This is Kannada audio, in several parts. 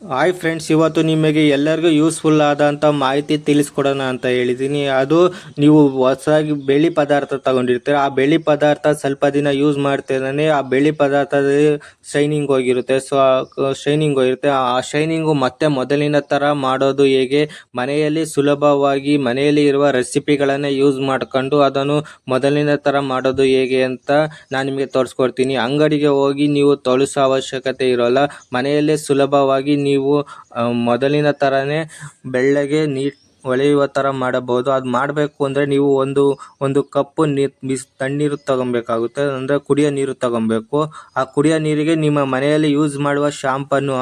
ಹಾಯ್ ಫ್ರೆಂಡ್ಸ್, ಇವತ್ತು ನಿಮಗೆ ಎಲ್ಲರಿಗೂ ಯೂಸ್ಫುಲ್ ಆದಂಥ ಮಾಹಿತಿ ತಿಳಿಸ್ಕೊಡೋಣ ಅಂತ ಹೇಳಿದ್ದೀನಿ. ಅದು ನೀವು ಹೊಸದಾಗಿ ಬೆಳ್ಳಿ ಪದಾರ್ಥ ತಗೊಂಡಿರ್ತೀರ, ಆ ಬೆಳ್ಳಿ ಪದಾರ್ಥ ಸ್ವಲ್ಪ ದಿನ ಯೂಸ್ ಮಾಡ್ತಿದ್ದಾನೆ ಆ ಬೆಳ್ಳಿ ಪದಾರ್ಥದಲ್ಲಿ ಶೈನಿಂಗ್ ಹೋಗಿರುತ್ತೆ. ಶೈನಿಂಗ್ ಹೋಗಿರುತ್ತೆ. ಆ ಶೈನಿಂಗು ಮತ್ತೆ ಮೊದಲಿನ ಥರ ಮಾಡೋದು ಹೇಗೆ, ಮನೆಯಲ್ಲಿ ಸುಲಭವಾಗಿ ಮನೆಯಲ್ಲಿ ಇರುವ ರೆಸಿಪಿಗಳನ್ನು ಯೂಸ್ ಮಾಡ್ಕೊಂಡು ಅದನ್ನು ಮೊದಲಿನ ಥರ ಮಾಡೋದು ಹೇಗೆ ಅಂತ ನಾನು ನಿಮಗೆ ತೋರಿಸ್ಕೊಡ್ತೀನಿ. ಅಂಗಡಿಗೆ ಹೋಗಿ ನೀವು ತೊಳಸೋ ಅವಶ್ಯಕತೆ ಇರೋಲ್ಲ. ಮನೆಯಲ್ಲೇ ಸುಲಭವಾಗಿ ನೀವು ಮೊದಲಿನ ಥರನೇ ಬೆಳ್ಳಗೆ ಹೊಳೆಯುವ ಥರ ಮಾಡಬಹುದು. ಅದು ಮಾಡಬೇಕು ಅಂದರೆ ನೀವು ಒಂದು ಕಪ್ಪು ತಣ್ಣೀರು ತಗೊಬೇಕಾಗುತ್ತೆ, ಅಂದರೆ ಕುಡಿಯೋ ನೀರು ತಗೊಬೇಕು. ಆ ಕುಡಿಯೋ ನೀರಿಗೆ ನಿಮ್ಮ ಮನೆಯಲ್ಲಿ ಯೂಸ್ ಮಾಡುವ ಶಾಂಪನ್ನು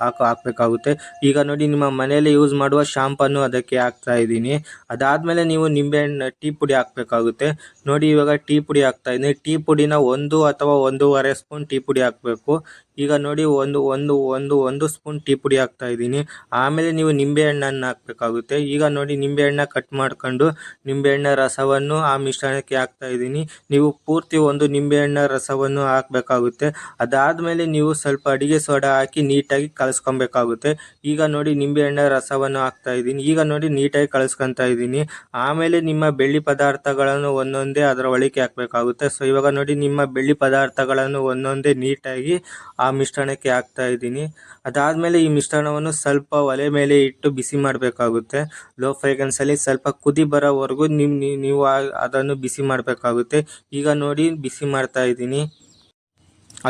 ಹಾಕಬೇಕಾಗುತ್ತೆ. ಈಗ ನೋಡಿ, ನಿಮ್ಮ ಮನೆಯಲ್ಲಿ ಯೂಸ್ ಮಾಡುವ ಶಾಂಪನ್ನು ಅದಕ್ಕೆ ಹಾಕ್ತಾ ಇದ್ದೀನಿ. ಅದಾದಮೇಲೆ ನೀವು ನಿಂಬೆಹಣ್ಣು ಟೀ ಪುಡಿ ಹಾಕಬೇಕಾಗುತ್ತೆ. ನೋಡಿ, ಇವಾಗ ಟೀ ಪುಡಿ ಹಾಕ್ತಾ ಇದ್ದೀನಿ. ಟೀ ಪುಡಿನ 1 ಅಥವಾ 1.5 ಸ್ಪೂನ್ ಟೀ ಪುಡಿ ಹಾಕಬೇಕು. ಈಗ ನೋಡಿ, ಒಂದು ಸ್ಪೂನ್ ಟೀ ಪುಡಿ ಹಾಕ್ತಾ ಇದ್ದೀನಿ. ಆಮೇಲೆ ನೀವು ನಿಂಬೆಹಣ್ಣನ್ನು ಹಾಕಬೇಕಾಗುತ್ತೆ. ಈಗ ನೋಡಿ, ನಿಂಬೆಹಣ್ಣ ಕಟ್ ಮಾಡ್ಕೊಂಡು ನಿಂಬೆಹಣ್ಣ ರಸವನ್ನು ಆ ಮಿಶ್ರಣಕ್ಕೆ ಹಾಕ್ತಾ ಇದ್ದೀನಿ. ನೀವು ಪೂರ್ತಿ ಒಂದು ನಿಂಬೆಹಣ್ಣ ರಸವನ್ನು ಹಾಕಬೇಕಾಗುತ್ತೆ. ಅದಾದಮೇಲೆ ನೀವು ಸ್ವಲ್ಪ ಅಡಿಗೆ ಸೋಡಾ ಹಾಕಿ ನೀಟಾಗಿ ಕಲಸ್ಕೊಬೇಕಾಗುತ್ತೆ. ಈಗ ನೋಡಿ, ನಿಂಬೆಹಣ್ಣ ರಸವನ್ನು ಹಾಕ್ತಾ ಇದ್ದೀನಿ. ಈಗ ನೋಡಿ, ನೀಟಾಗಿ ಕಲಸ್ಕೊತಾ ಇದ್ದೀನಿ. ಆಮೇಲೆ ನಿಮ್ಮ ಬೆಳ್ಳಿ ಪದಾರ್ಥಗಳನ್ನು ಒಂದೊಂದೇ ಅದರ ಒಳಗೆ ಹಾಕಬೇಕಾಗುತ್ತೆ. ಸೊ ಇವಾಗ ನೋಡಿ, ನಿಮ್ಮ ಬೆಳ್ಳಿ ಪದಾರ್ಥಗಳನ್ನು ಒಂದೊಂದೇ ನೀಟಾಗಿ ಆ ಮಿಶ್ರಣಕ್ಕೆ ಹಾಕ್ತಾ ಇದ್ದೀನಿ. ಅದಾದಮೇಲೆ ಈ ಮಿಶ್ರಣವನ್ನು ಸ್ವಲ್ಪ ಒಲೆ ಮೇಲೆ ಇಟ್ಟು ಬಿಸಿ ಮಾಡಬೇಕಾಗುತ್ತೆ. ಲೋ ಫ್ರೇಗ್ರೆನ್ಸಲ್ಲಿ ಸ್ವಲ್ಪ ಕುದಿ ಬರೋವರೆಗೂ ನೀವು ಅದನ್ನು ಬಿಸಿ ಮಾಡಬೇಕಾಗುತ್ತೆ. ಈಗ ನೋಡಿ, ಬಿಸಿ ಮಾಡ್ತಾ ಇದ್ದೀನಿ.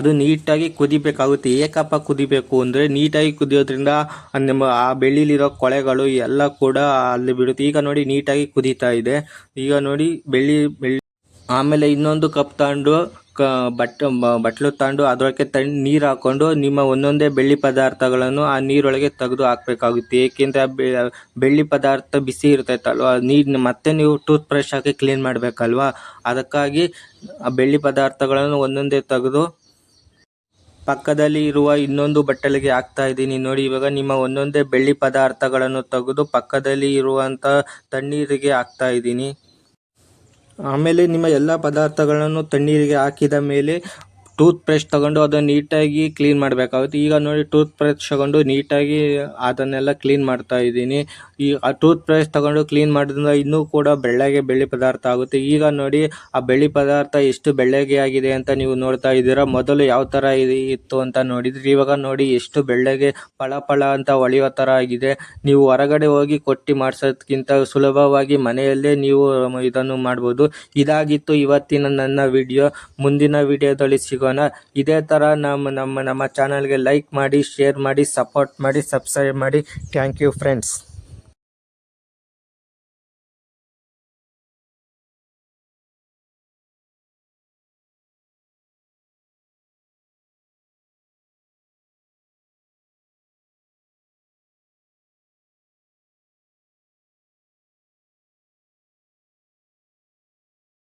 ಅದು ನೀಟಾಗಿ ಕುದಿಬೇಕಾಗುತ್ತೆ. ಏಕಪ್ಪ ಕುದಿಬೇಕು ಅಂದರೆ, ನೀಟಾಗಿ ಕುದಿಯೋದ್ರಿಂದ ನಿಮ್ಮ ಆ ಬೆಳ್ಳಿಲಿರೋ ಕೊಳೆಗಳು ಎಲ್ಲ ಕೂಡ ಅಲ್ಲಿ ಬಿಡುತ್ತೆ. ಈಗ ನೋಡಿ, ನೀಟಾಗಿ ಕುದೀತಾ ಇದೆ. ಈಗ ನೋಡಿ, ಬೆಳ್ಳಿ ಆಮೇಲೆ ಇನ್ನೊಂದು ಕಪ್ ತಗೊಂಡು ಬಟ್ಲು ತಗೊಂಡು ಅದರೊಳಗೆ ನೀರು ಹಾಕ್ಕೊಂಡು ನಿಮ್ಮ ಒಂದೊಂದೇ ಬೆಳ್ಳಿ ಪದಾರ್ಥಗಳನ್ನು ಆ ನೀರೊಳಗೆ ತೆಗೆದು ಹಾಕಬೇಕಾಗುತ್ತೆ. ಏಕೆಂದರೆ ಆ ಬೆಳ್ಳಿ ಪದಾರ್ಥ ಬಿಸಿ ಇರ್ತೈತಲ್ವ, ನೀರು ಮತ್ತೆ ನೀವು ಟೂತ್ ಬ್ರಷ್ ಹಾಕಿ ಕ್ಲೀನ್ ಮಾಡಬೇಕಲ್ವ. ಅದಕ್ಕಾಗಿ ಆ ಬೆಳ್ಳಿ ಪದಾರ್ಥಗಳನ್ನು ಒಂದೊಂದೇ ತೆಗೆದು ಪಕ್ಕದಲ್ಲಿ ಇರುವ ಇನ್ನೊಂದು ಬಟ್ಟಲಿಗೆ ಹಾಕ್ತಾ ಇದ್ದೀನಿ. ನೋಡಿ, ಇವಾಗ ನಿಮ್ಮ ಒಂದೊಂದೇ ಬೆಳ್ಳಿ ಪದಾರ್ಥಗಳನ್ನು ತೆಗೆದು ಪಕ್ಕದಲ್ಲಿ ಇರುವಂಥ ತಣ್ಣೀರಿಗೆ ಹಾಕ್ತಾ ಇದ್ದೀನಿ. ಆಮೇಲೆ ನಿಮ್ಮ ಎಲ್ಲ ಪದಾರ್ಥಗಳನ್ನು ತಣ್ಣೀರಿಗೆ ಹಾಕಿದ ಮೇಲೆ ಟೂತ್ ಬ್ರಷ್ ತಗೊಂಡು ಅದನ್ನು ನೀಟಾಗಿ ಕ್ಲೀನ್ ಮಾಡಬೇಕಾಗುತ್ತೆ. ಈಗ ನೋಡಿ, ಟೂತ್ ಬ್ರಷ್ ತಗೊಂಡು ನೀಟಾಗಿ ಅದನ್ನೆಲ್ಲ ಕ್ಲೀನ್ ಮಾಡ್ತಾ ಇದ್ದೀನಿ. ಆ ಟೂತ್ ಬ್ರಷ್ ತಗೊಂಡು ಕ್ಲೀನ್ ಮಾಡೋದ್ರಿಂದ ಇನ್ನೂ ಕೂಡ ಬೆಳ್ಳಿ ಪದಾರ್ಥ ಆಗುತ್ತೆ. ಈಗ ನೋಡಿ, ಆ ಬೆಳ್ಳಿ ಪದಾರ್ಥ ಎಷ್ಟು ಬೆಳ್ಳಗೆ ಆಗಿದೆ ಅಂತ ನೀವು ನೋಡ್ತಾ ಇದ್ದೀರಾ. ಮೊದಲು ಯಾವ ಥರ ಇತ್ತು ಅಂತ ನೋಡಿದ್ರಿ, ಇವಾಗ ನೋಡಿ ಎಷ್ಟು ಬೆಳ್ಳಗೆ ಫಳ ಅಂತ ಹೊಳೆಯೋ ಥರ ಆಗಿದೆ. ನೀವು ಹೊರಗಡೆ ಹೋಗಿ ಕೊಟ್ಟು ಮಾಡಿಸೋದಕ್ಕಿಂತ ಸುಲಭವಾಗಿ ಮನೆಯಲ್ಲೇ ನೀವು ಇದನ್ನು ಮಾಡ್ಬೋದು. ಇದಾಗಿತ್ತು ಇವತ್ತಿನ ನನ್ನ ವಿಡಿಯೋ. ಮುಂದಿನ ವಿಡಿಯೋದಲ್ಲಿ ಸಿಗೋಣ. ಇದೇ ಥರ ನಮ್ಮ ಚಾನಲ್ಗೆ ಲೈಕ್ ಮಾಡಿ, ಶೇರ್ ಮಾಡಿ, ಸಪೋರ್ಟ್ ಮಾಡಿ, ಸಬ್ಸ್ಕ್ರೈಬ್ ಮಾಡಿ. Thank you friends.